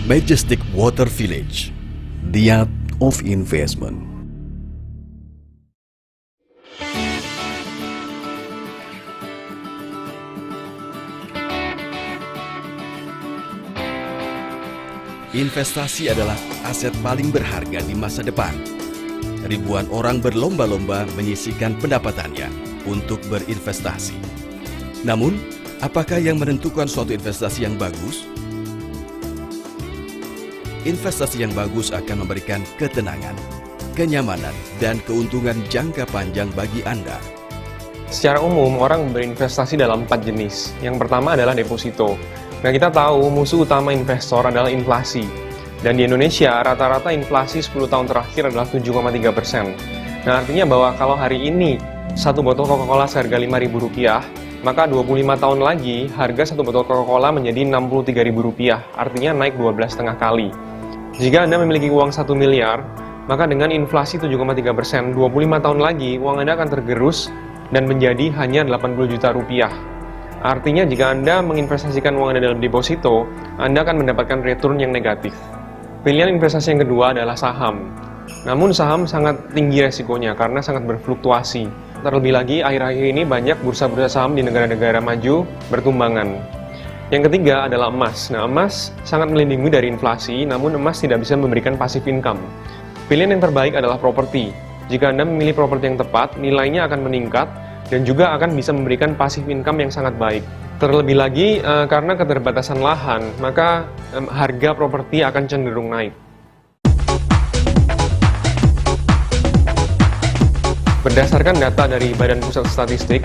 Majestic Water Village, the art of investment. Investasi adalah aset paling berharga di masa depan. Ribuan orang berlomba-lomba menyisihkan pendapatannya untuk berinvestasi. Namun, apakah yang menentukan suatu investasi yang bagus? Investasi yang bagus akan memberikan ketenangan, kenyamanan, dan keuntungan jangka panjang bagi Anda. Secara umum, orang berinvestasi dalam 4 jenis. Yang pertama adalah deposito. Nah, kita tahu musuh utama investor adalah inflasi. Dan di Indonesia, rata-rata inflasi 10 tahun terakhir adalah 7,3%. Nah, artinya bahwa kalau hari ini satu botol Coca-Cola seharga Rp5.000, maka 25 tahun lagi harga satu botol Coca-Cola menjadi Rp63.000, artinya naik 12,5 kali. Jika Anda memiliki uang 1 miliar, maka dengan inflasi 7,3%, 25 tahun lagi uang Anda akan tergerus dan menjadi hanya 80 juta rupiah. Artinya jika Anda menginvestasikan uang Anda dalam deposito, Anda akan mendapatkan return yang negatif. Pilihan investasi yang kedua adalah saham. Namun saham sangat tinggi resikonya karena sangat berfluktuasi. Terlebih lagi, akhir-akhir ini banyak bursa-bursa saham di negara-negara maju bertumbangan. Yang ketiga adalah emas. Nah, emas sangat melindungi dari inflasi, namun emas tidak bisa memberikan passive income. Pilihan yang terbaik adalah properti. Jika Anda memilih properti yang tepat, nilainya akan meningkat dan juga akan bisa memberikan passive income yang sangat baik. Terlebih lagi, karena keterbatasan lahan, maka harga properti akan cenderung naik. Berdasarkan data dari Badan Pusat Statistik,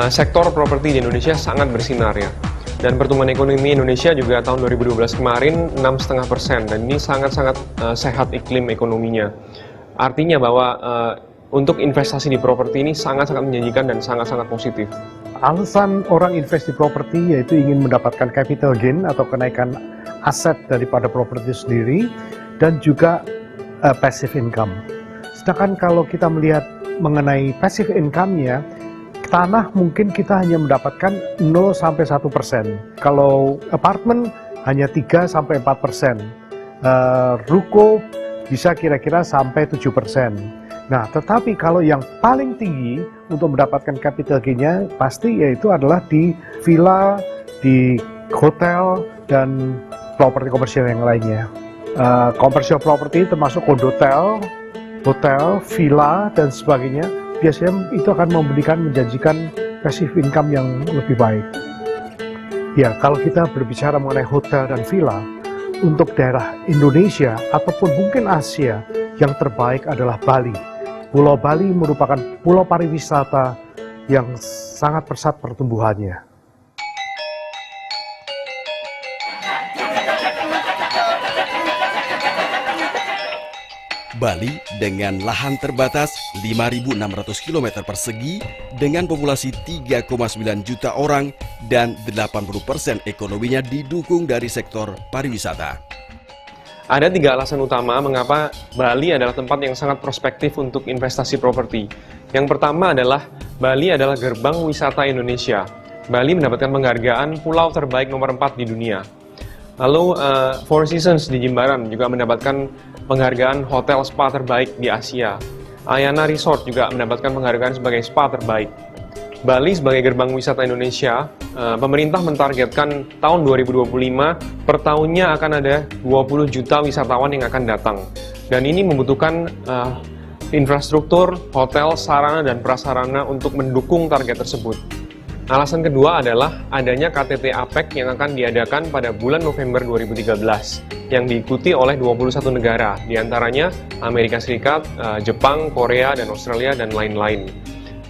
sektor properti di Indonesia sangat bersinar ya. Dan pertumbuhan ekonomi Indonesia juga tahun 2012 kemarin 6,5%, dan ini sangat-sangat sehat iklim ekonominya. Artinya bahwa untuk investasi di properti ini sangat-sangat menjanjikan dan sangat-sangat positif. Alasan orang invest di properti yaitu ingin mendapatkan capital gain atau kenaikan aset daripada properti sendiri, dan juga passive income. Sedangkan kalau kita melihat mengenai passive income-nya, tanah mungkin kita hanya mendapatkan 0-1%. Kalau apartemen hanya 3-4%. Ruko bisa kira-kira sampai 7%. Nah, tetapi kalau yang paling tinggi untuk mendapatkan capital gain-nya pasti yaitu adalah di villa, di hotel, dan properti komersial yang lainnya. Commercial property termasuk kondotel, hotel, villa, dan sebagainya, biasanya itu akan menjanjikan passive income yang lebih baik. Ya, kalau kita berbicara mengenai hotel dan villa, untuk daerah Indonesia ataupun mungkin Asia, yang terbaik adalah Bali. Pulau Bali merupakan pulau pariwisata yang sangat pesat pertumbuhannya. Bali dengan lahan terbatas 5.600 km persegi dengan populasi 3,9 juta orang dan 80% ekonominya didukung dari sektor pariwisata. Ada 3 alasan utama mengapa Bali adalah tempat yang sangat prospektif untuk investasi properti. Yang pertama adalah Bali adalah gerbang wisata Indonesia. Bali mendapatkan penghargaan pulau terbaik nomor 4 di dunia. Lalu Four Seasons di Jimbaran juga mendapatkan penghargaan hotel spa terbaik di Asia. Ayana Resort juga mendapatkan penghargaan sebagai spa terbaik. Bali sebagai gerbang wisata Indonesia, pemerintah mentargetkan tahun 2025 per tahunnya akan ada 20 juta wisatawan yang akan datang. Dan ini membutuhkan infrastruktur, hotel, sarana, dan prasarana untuk mendukung target tersebut. Alasan kedua adalah adanya KTT APEC yang akan diadakan pada bulan November 2013 yang diikuti oleh 21 negara, diantaranya Amerika Serikat, Jepang, Korea, dan Australia, dan lain-lain.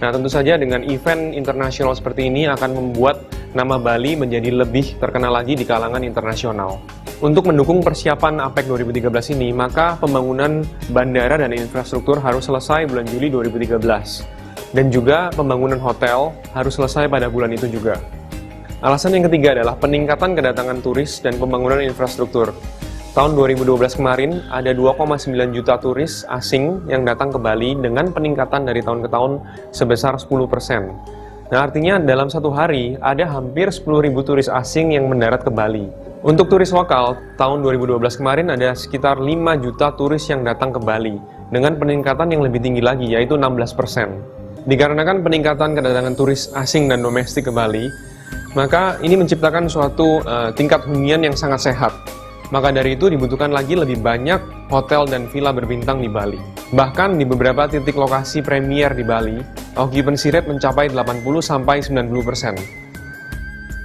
Nah, tentu saja dengan event internasional seperti ini akan membuat nama Bali menjadi lebih terkenal lagi di kalangan internasional. Untuk mendukung persiapan APEC 2013 ini, maka pembangunan bandara dan infrastruktur harus selesai bulan Juli 2013. Dan juga pembangunan hotel harus selesai pada bulan itu juga. Alasan yang ketiga adalah peningkatan kedatangan turis dan pembangunan infrastruktur. Tahun 2012 kemarin, ada 2,9 juta turis asing yang datang ke Bali dengan peningkatan dari tahun ke tahun sebesar 10%. Nah, artinya dalam satu hari ada hampir 10.000 turis asing yang mendarat ke Bali. Untuk turis lokal, tahun 2012 kemarin ada sekitar 5 juta turis yang datang ke Bali dengan peningkatan yang lebih tinggi lagi, yaitu 16%. Dikarenakan peningkatan kedatangan turis asing dan domestik ke Bali, maka ini menciptakan suatu tingkat hunian yang sangat sehat. Maka dari itu dibutuhkan lagi lebih banyak hotel dan villa berbintang di Bali. Bahkan di beberapa titik lokasi premier di Bali, occupancy rate mencapai 80-90%.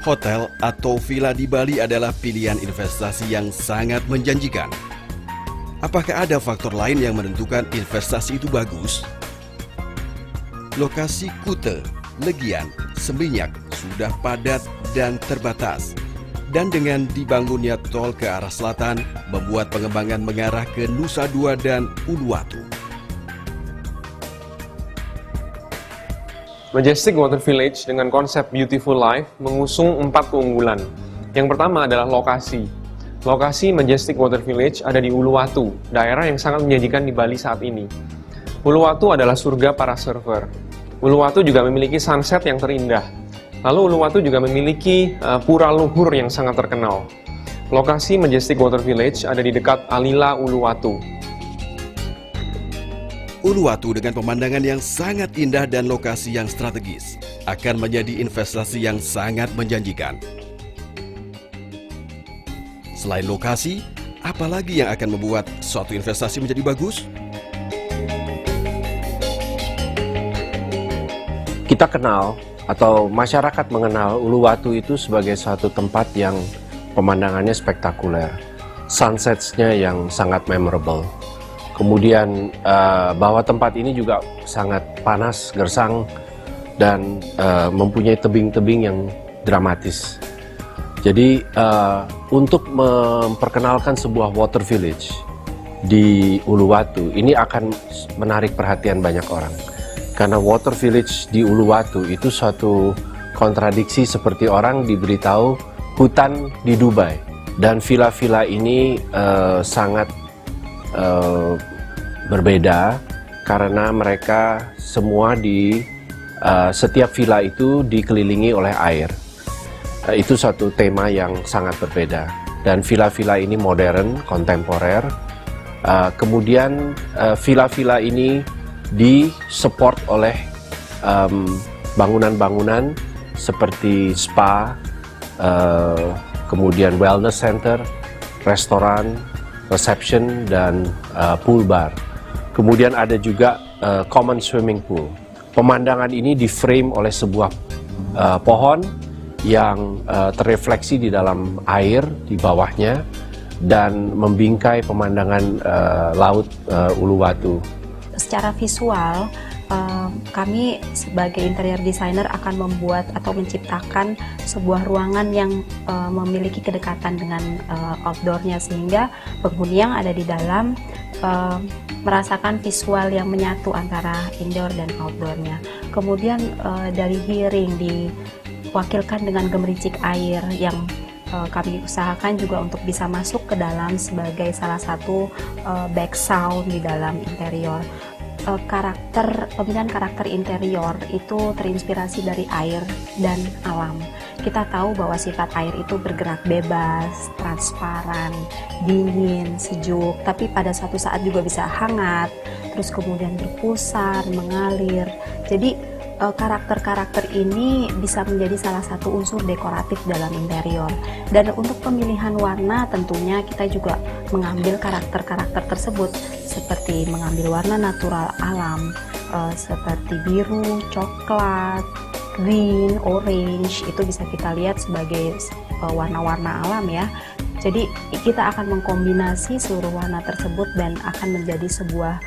Hotel atau villa di Bali adalah pilihan investasi yang sangat menjanjikan. Apakah ada faktor lain yang menentukan investasi itu bagus? Lokasi Kuta, Legian, Seminyak sudah padat dan terbatas. Dan dengan dibangunnya tol ke arah selatan, membuat pengembangan mengarah ke Nusa Dua dan Uluwatu. Majestic Water Village dengan konsep Beautiful Life mengusung 4 keunggulan. Yang pertama adalah lokasi. Lokasi Majestic Water Village ada di Uluwatu, daerah yang sangat menjanjikan di Bali saat ini. Uluwatu adalah surga para surfer. Uluwatu juga memiliki sunset yang terindah. Lalu Uluwatu juga memiliki pura luhur yang sangat terkenal. Lokasi Majestic Water Village ada di dekat Alila Uluwatu. Uluwatu dengan pemandangan yang sangat indah dan lokasi yang strategis akan menjadi investasi yang sangat menjanjikan. Selain lokasi, apa lagi yang akan membuat suatu investasi menjadi bagus? Kita kenal atau masyarakat mengenal Uluwatu itu sebagai suatu tempat yang pemandangannya spektakuler, sunsets-nya yang sangat memorable. Kemudian bahwa tempat ini juga sangat panas, gersang, dan mempunyai tebing-tebing yang dramatis. Jadi untuk memperkenalkan sebuah water village di Uluwatu, ini akan menarik perhatian banyak orang. Karena water village di Uluwatu itu suatu kontradiksi seperti orang diberitahu hutan di Dubai. Dan villa-villa ini sangat berbeda karena mereka semua setiap villa itu dikelilingi oleh air. Itu satu tema yang sangat berbeda. Dan villa-villa ini modern, kontemporer. Kemudian villa-villa ini disupport oleh bangunan-bangunan seperti spa, kemudian wellness center, restoran, reception, dan pool bar. Kemudian ada juga common swimming pool. Pemandangan ini di-frame oleh sebuah pohon yang terrefleksi di dalam air di bawahnya dan membingkai pemandangan laut Uluwatu. Secara visual, kami sebagai interior designer akan membuat atau menciptakan sebuah ruangan yang memiliki kedekatan dengan outdoornya, sehingga penghuni yang ada di dalam merasakan visual yang menyatu antara indoor dan outdoornya. Kemudian dari hearing diwakilkan dengan gemericik air yang kami usahakan juga untuk bisa masuk ke dalam sebagai salah satu back sound di dalam interior. Pemilihan karakter interior itu terinspirasi dari air dan alam. Kita tahu bahwa sifat air itu bergerak bebas, transparan, dingin, sejuk, tapi pada suatu saat juga bisa hangat, terus kemudian berpusar, mengalir. Jadi karakter-karakter ini bisa menjadi salah satu unsur dekoratif dalam interior. Dan untuk pemilihan warna tentunya kita juga mengambil karakter-karakter tersebut, seperti mengambil warna natural alam, seperti biru, coklat, green, orange. Itu bisa kita lihat sebagai warna-warna alam ya. Jadi kita akan mengkombinasi seluruh warna tersebut dan akan menjadi sebuah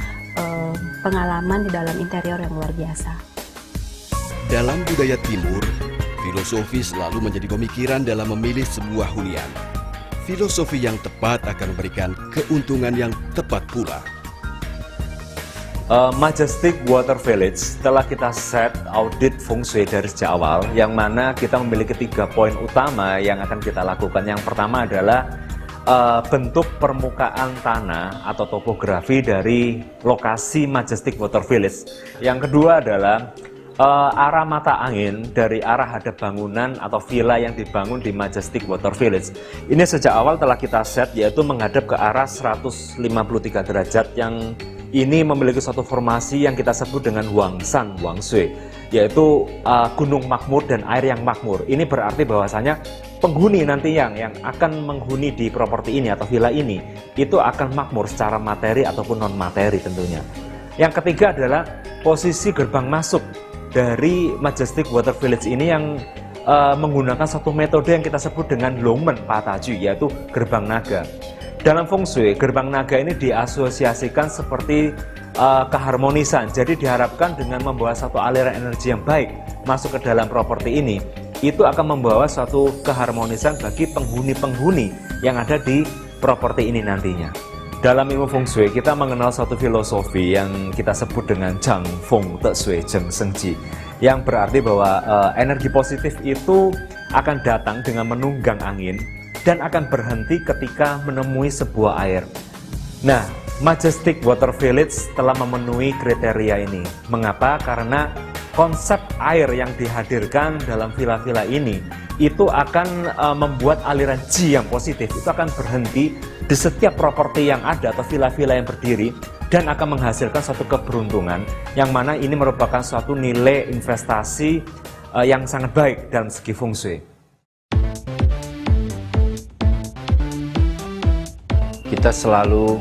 pengalaman di dalam interior yang luar biasa. Dalam budaya Timur, filosofi selalu menjadi pemikiran dalam memilih sebuah hunian. filosofi yang tepat akan memberikan keuntungan yang tepat pula. Majestic Water Village telah kita set audit feng shui dari sejak awal, yang mana kita memiliki 3 poin utama yang akan kita lakukan. Yang pertama adalah bentuk permukaan tanah atau topografi dari lokasi Majestic Water Village. Yang kedua adalah arah mata angin dari arah hadap bangunan atau villa yang dibangun di Majestic Water Village. Ini sejak awal telah kita set, yaitu menghadap ke arah 153 derajat, yang ini memiliki suatu formasi yang kita sebut dengan Huangshan Wang Shui, yaitu gunung makmur dan air yang makmur. Ini berarti bahwasanya penghuni nanti yang akan menghuni di properti ini atau villa ini itu akan makmur secara materi ataupun non materi tentunya. Yang ketiga adalah posisi gerbang masuk dari Majestic Water Village ini yang menggunakan satu metode yang kita sebut dengan Longmen Pataju, yaitu gerbang naga. Dalam feng shui, gerbang naga ini diasosiasikan seperti keharmonisan. Jadi diharapkan dengan membawa satu aliran energi yang baik masuk ke dalam properti ini, itu akan membawa suatu keharmonisan bagi penghuni-penghuni yang ada di properti ini nantinya. Dalam ilmu feng shui, kita mengenal suatu filosofi yang kita sebut dengan Zhang Feng Te Shui Zheng Sheng Ji, yang berarti bahwa energi positif itu akan datang dengan menunggang angin dan akan berhenti ketika menemui sebuah air. Nah, Majestic Water Village telah memenuhi kriteria ini. Mengapa? Karena konsep air yang dihadirkan dalam villa-villa ini itu akan membuat aliran Ji yang positif itu akan berhenti di setiap properti yang ada atau villa-villa yang berdiri, dan akan menghasilkan suatu keberuntungan, yang mana ini merupakan suatu nilai investasi yang sangat baik dalam segi feng shui. Kita selalu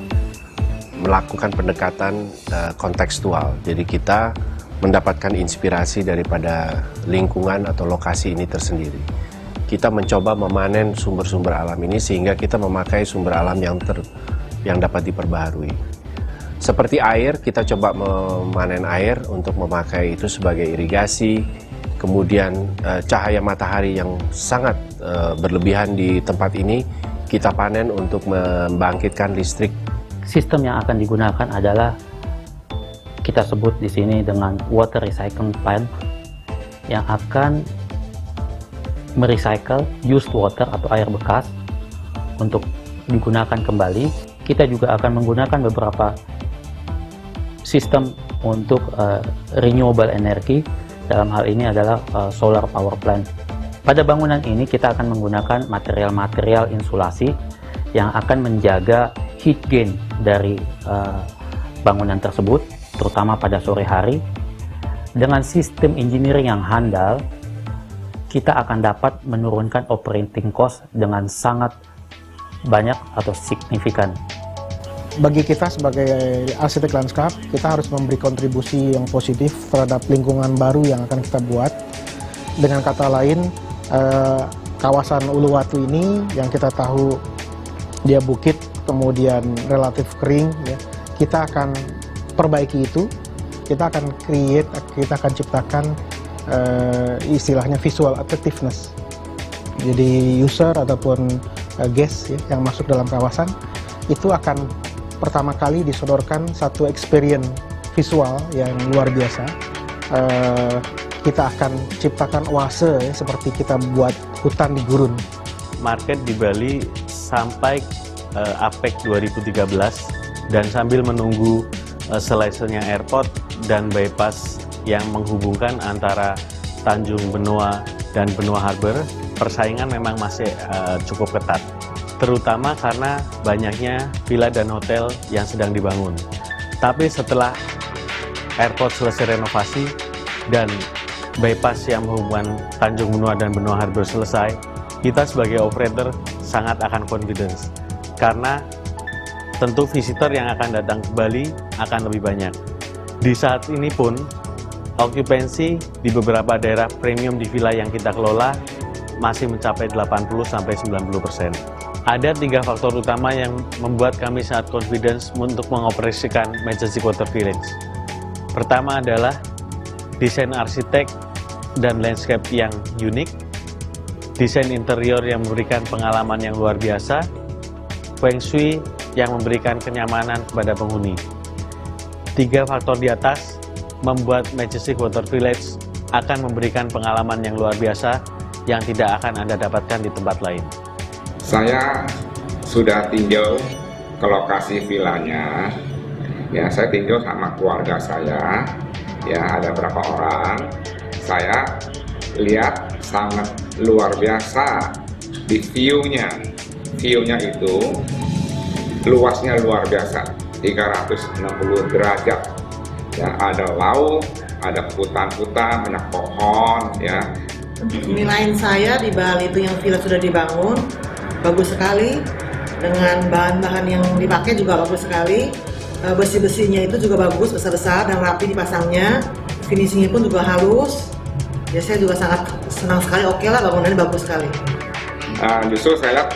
melakukan pendekatan kontekstual. Jadi kita mendapatkan inspirasi daripada lingkungan atau lokasi ini tersendiri. Kita mencoba memanen sumber-sumber alam ini sehingga kita memakai sumber alam yang dapat diperbaharui. Seperti air, kita coba memanen air untuk memakai itu sebagai irigasi. Kemudian cahaya matahari yang sangat berlebihan di tempat ini kita panen untuk membangkitkan listrik. Sistem yang akan digunakan adalah kita sebut di sini dengan water recycling plant, yang akan merecycle used water atau air bekas untuk digunakan kembali. Kita juga akan menggunakan beberapa sistem untuk renewable energy. Dalam hal ini adalah solar power plant. Pada bangunan ini kita akan menggunakan material-material insulasi yang akan menjaga heat gain dari bangunan tersebut, terutama pada sore hari. Dengan sistem engineering yang handal, kita akan dapat menurunkan operating cost dengan sangat banyak atau signifikan. Bagi kita sebagai arsitek lanskap, kita harus memberi kontribusi yang positif terhadap lingkungan baru yang akan kita buat. Dengan kata lain, kawasan Uluwatu ini yang kita tahu dia bukit, kemudian relatif kering, ya, kita akan perbaiki itu. Kita akan create, kita akan ciptakan istilahnya visual attractiveness. Jadi user ataupun guest ya, yang masuk dalam kawasan itu akan pertama kali disodorkan satu experience visual yang luar biasa. Kita akan ciptakan oase ya, seperti kita buat hutan di gurun. Market di Bali sampai APEC 2013, dan sambil menunggu selesainya airport dan bypass yang menghubungkan antara Tanjung Benoa dan Benoa Harbor, persaingan memang masih cukup ketat, terutama karena banyaknya villa dan hotel yang sedang dibangun. Tapi setelah airport selesai renovasi dan bypass yang menghubungkan Tanjung Benoa dan Benoa Harbor selesai, kita sebagai operator sangat akan confidence, karena tentu visitor yang akan datang ke Bali akan lebih banyak. Di saat ini pun, okupansi di beberapa daerah premium di villa yang kita kelola masih mencapai 80-90%. Ada 3 faktor utama yang membuat kami sangat confidence untuk mengoperasikan Majestic Water Village. Pertama adalah desain arsitek dan landscape yang unik. desain interior yang memberikan pengalaman yang luar biasa, Feng Shui yang memberikan kenyamanan kepada penghuni. 3 faktor di atas membuat Majestic Water Village akan memberikan pengalaman yang luar biasa yang tidak akan Anda dapatkan di tempat lain. Saya sudah tinjau ke lokasi villanya, ya saya tinjau sama keluarga saya, ya ada berapa orang. Saya lihat sangat luar biasa di view-nya itu luasnya luar biasa, 360 derajat, ya ada laut, ada hutan-hutan, banyak pohon, ya. Penilaian saya di Bali itu yang villa sudah dibangun bagus sekali, dengan bahan-bahan yang dipakai juga bagus sekali, besi-besinya itu juga bagus, besar-besar dan rapi dipasangnya, finishingnya pun juga halus. Ya saya juga sangat senang sekali, oke lah bangunannya bagus sekali. Justru saya lihat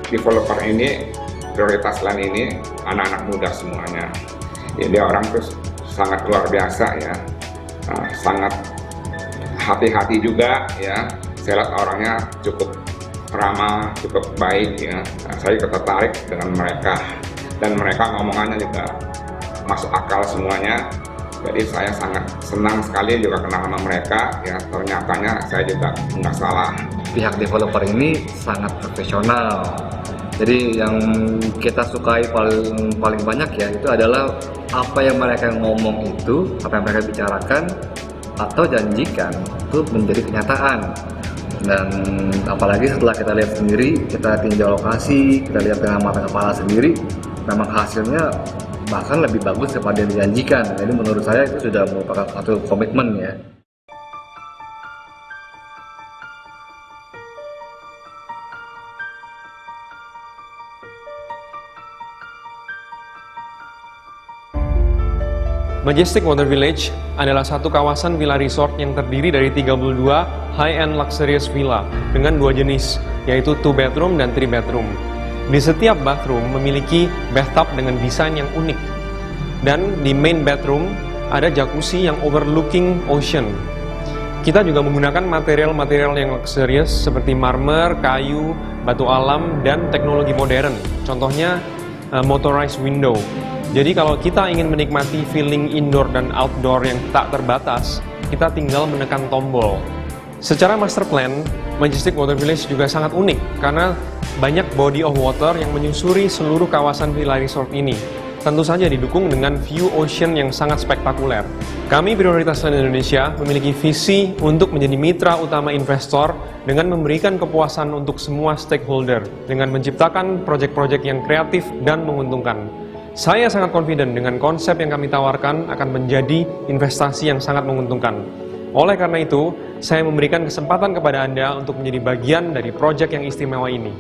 developer ini, prioritas lain ini anak-anak muda semuanya. Ya, dia orang terus sangat luar biasa ya, sangat hati-hati juga ya. Saya lihat orangnya cukup ramah, cukup baik ya. Saya tertarik dengan mereka dan mereka ngomongannya juga masuk akal semuanya. Jadi saya sangat senang sekali juga kenal sama mereka ya. Ternyatanya saya juga nggak salah. Pihak developer ini sangat profesional. Jadi yang kita sukai paling banyak ya itu adalah apa yang mereka ngomong itu, apa yang mereka bicarakan atau janjikan itu menjadi kenyataan. Dan apalagi setelah kita lihat sendiri, kita tinjau lokasi, kita lihat dengan mata kepala sendiri, memang hasilnya bahkan lebih bagus daripada yang dijanjikan. Jadi menurut saya itu sudah merupakan satu komitmen ya. Majestic Water Village adalah satu kawasan villa resort yang terdiri dari 32 high-end luxurious villa dengan 2 jenis, yaitu 2 bedroom dan 3 bedroom. Di setiap bathroom memiliki bathtub dengan desain yang unik. Dan di main bedroom ada jacuzzi yang overlooking ocean. Kita juga menggunakan material-material yang luxurious seperti marmer, kayu, batu alam, dan teknologi modern. Contohnya motorized window. Jadi kalau kita ingin menikmati feeling indoor dan outdoor yang tak terbatas, kita tinggal menekan tombol. Secara master plan, Majestic Water Village juga sangat unik karena banyak body of water yang menyusuri seluruh kawasan villa resort ini. Tentu saja didukung dengan view ocean yang sangat spektakuler. Kami Prioritas Land Indonesia memiliki visi untuk menjadi mitra utama investor dengan memberikan kepuasan untuk semua stakeholder dengan menciptakan proyek-proyek yang kreatif dan menguntungkan. Saya sangat confident dengan konsep yang kami tawarkan akan menjadi investasi yang sangat menguntungkan. Oleh karena itu, saya memberikan kesempatan kepada Anda untuk menjadi bagian dari proyek yang istimewa ini.